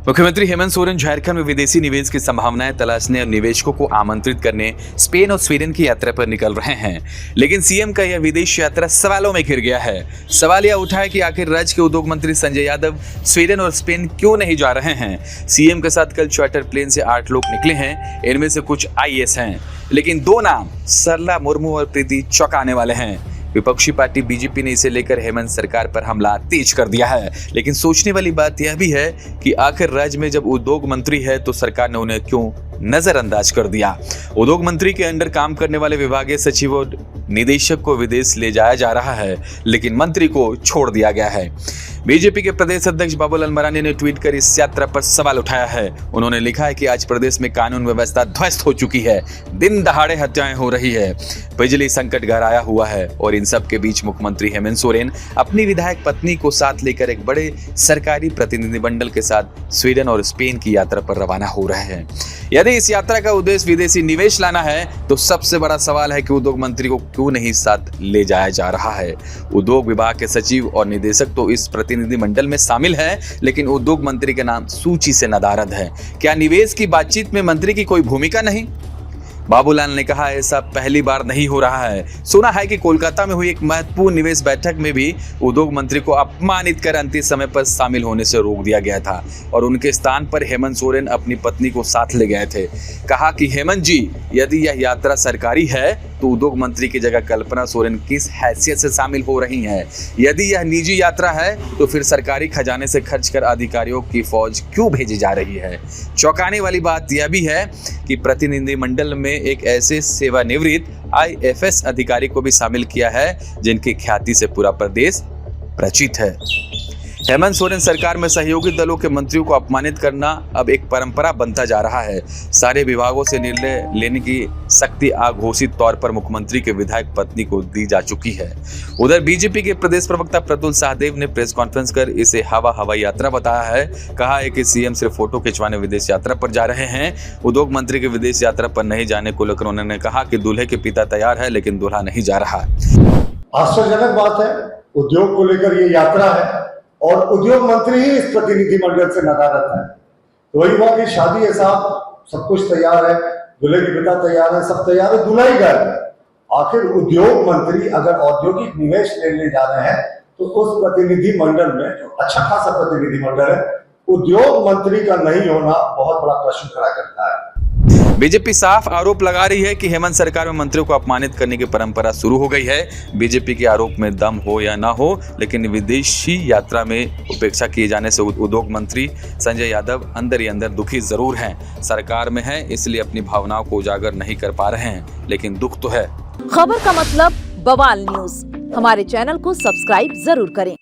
मुख्यमंत्री हेमंत सोरेन झारखंड में विदेशी निवेश की संभावनाएं तलाशने और निवेशकों को आमंत्रित करने स्पेन और स्वीडन की यात्रा पर निकल रहे हैं। लेकिन सीएम का यह विदेश यात्रा सवालों में घिर गया है। सवाल यह उठा है कि आखिर राज्य के उद्योग मंत्री संजय यादव स्वीडन और स्पेन क्यों नहीं जा रहे हैं। सीएम के साथ कल चार्टर प्लेन से 8 लोग निकले हैं। इनमें से कुछ आईएएस हैं, लेकिन 2 नाम सरला मुर्मू और प्रीति चौंकाने वाले हैं। विपक्षी पार्टी बीजेपी ने इसे लेकर हेमंत सरकार पर हमला तेज कर दिया है। लेकिन सोचने वाली बात यह भी है कि आखिर राज्य में जब उद्योग मंत्री है तो सरकार ने उन्हें क्यों नजरअंदाज कर दिया। उद्योग मंत्री के अंडर काम करने वाले विभागीय सचिव और निदेशक को विदेश ले जाया जा रहा है, लेकिन मंत्री को छोड़ दिया गया है। बीजेपी के प्रदेश अध्यक्ष बाबूलाल मरांडी ने ट्वीट कर इस यात्रा पर सवाल उठाया है। उन्होंने लिखा है कि आज प्रदेश में कानून व्यवस्था ध्वस्त हो चुकी है, दिन दहाड़े हत्याएं हो रही है, बिजली संकट गहराया हुआ है और इन सब के बीच मुख्यमंत्री हेमंत सोरेन अपनी विधायक पत्नी को साथ लेकर एक बड़े सरकारी प्रतिनिधिमंडल के साथ स्वीडन और स्पेन की यात्रा पर रवाना हो रहे हैं। यदि इस यात्रा का उद्देश्य विदेशी निवेश लाना है तो सबसे बड़ा सवाल है कि उद्योग मंत्री को क्यों नहीं साथ ले जाया जा रहा है। उद्योग विभाग के सचिव और निदेशक तो इस प्रतिनिधिमंडल में शामिल है, लेकिन उद्योग मंत्री के नाम सूची से नदारद है। क्या निवेश की बातचीत में मंत्री की कोई भूमिका नहीं? बाबूलाल ने कहा ऐसा पहली बार नहीं हो रहा है। सुना है कि कोलकाता में हुई एक महत्वपूर्ण निवेश बैठक में भी उद्योग मंत्री को अपमानित कर अंतिम समय पर शामिल होने से रोक दिया गया था और उनके स्थान पर हेमंत सोरेन अपनी पत्नी को साथ ले गए थे। कहा कि हेमंत जी, यदि यह यात्रा सरकारी है तो उद्योग मंत्री की जगह कल्पना सोरेन किस हैसियत से शामिल हो रही हैं? यदि यह निजी यात्रा है तो फिर सरकारी खजाने से खर्च कर अधिकारियों की फौज क्यों भेजी जा रही है? चौंकाने वाली बात यह भी है कि प्रतिनिधिमंडल में एक ऐसे सेवानिवृत्त आईएफएस अधिकारी को भी शामिल किया है जिनकी ख्याति से पूरा प्रदेश परिचित है। हेमंत सोरेन सरकार में सहयोगी दलों के मंत्रियों को अपमानित करना अब एक परंपरा बनता जा रहा है। सारे विभागों से निर्णय लेने की शक्ति अघोषित तौर पर मुख्यमंत्री के विधायक पत्नी को दी जा चुकी है। उधर बीजेपी के प्रदेश प्रवक्ता प्रतुल सहदेव ने प्रेस कॉन्फ्रेंस कर इसे हवाई यात्रा बताया है। कहा है कि सीएम सिर्फ फोटो खिंचवाने विदेश यात्रा पर जा रहे हैं। उद्योग मंत्री के विदेश यात्रा पर नहीं जाने को लेकर उन्होंने कहा कि दूल्हे के पिता तैयार है लेकिन दूल्हा नहीं जा रहा। आश्चर्यजनक बात है, उद्योग को लेकर ये यात्रा है और उद्योग मंत्री ही इस प्रतिनिधिमंडल से नदारद है। तो वही हुआ कि शादी है साहब, सब कुछ तैयार है, दूल्हे के पिता तैयार है, सब तैयार है, दूल्हा ही गायब है। आखिर उद्योग मंत्री अगर औद्योगिक निवेश लेने जा रहे हैं तो उस प्रतिनिधिमंडल में जो अच्छा खासा प्रतिनिधिमंडल है, उद्योग मंत्री का नहीं होना बहुत बड़ा प्रश्न खड़ा करता है। बीजेपी साफ आरोप लगा रही है कि हेमंत सरकार में मंत्रियों को अपमानित करने की परंपरा शुरू हो गई है। बीजेपी के आरोप में दम हो या ना हो, लेकिन विदेशी यात्रा में उपेक्षा किए जाने से उद्योग मंत्री संजय यादव अंदर ही अंदर दुखी जरूर हैं। सरकार में है इसलिए अपनी भावनाओं को उजागर नहीं कर पा रहे हैं, लेकिन दुख तो है। खबर का मतलब बवाल न्यूज, हमारे चैनल को सब्सक्राइब जरूर करें।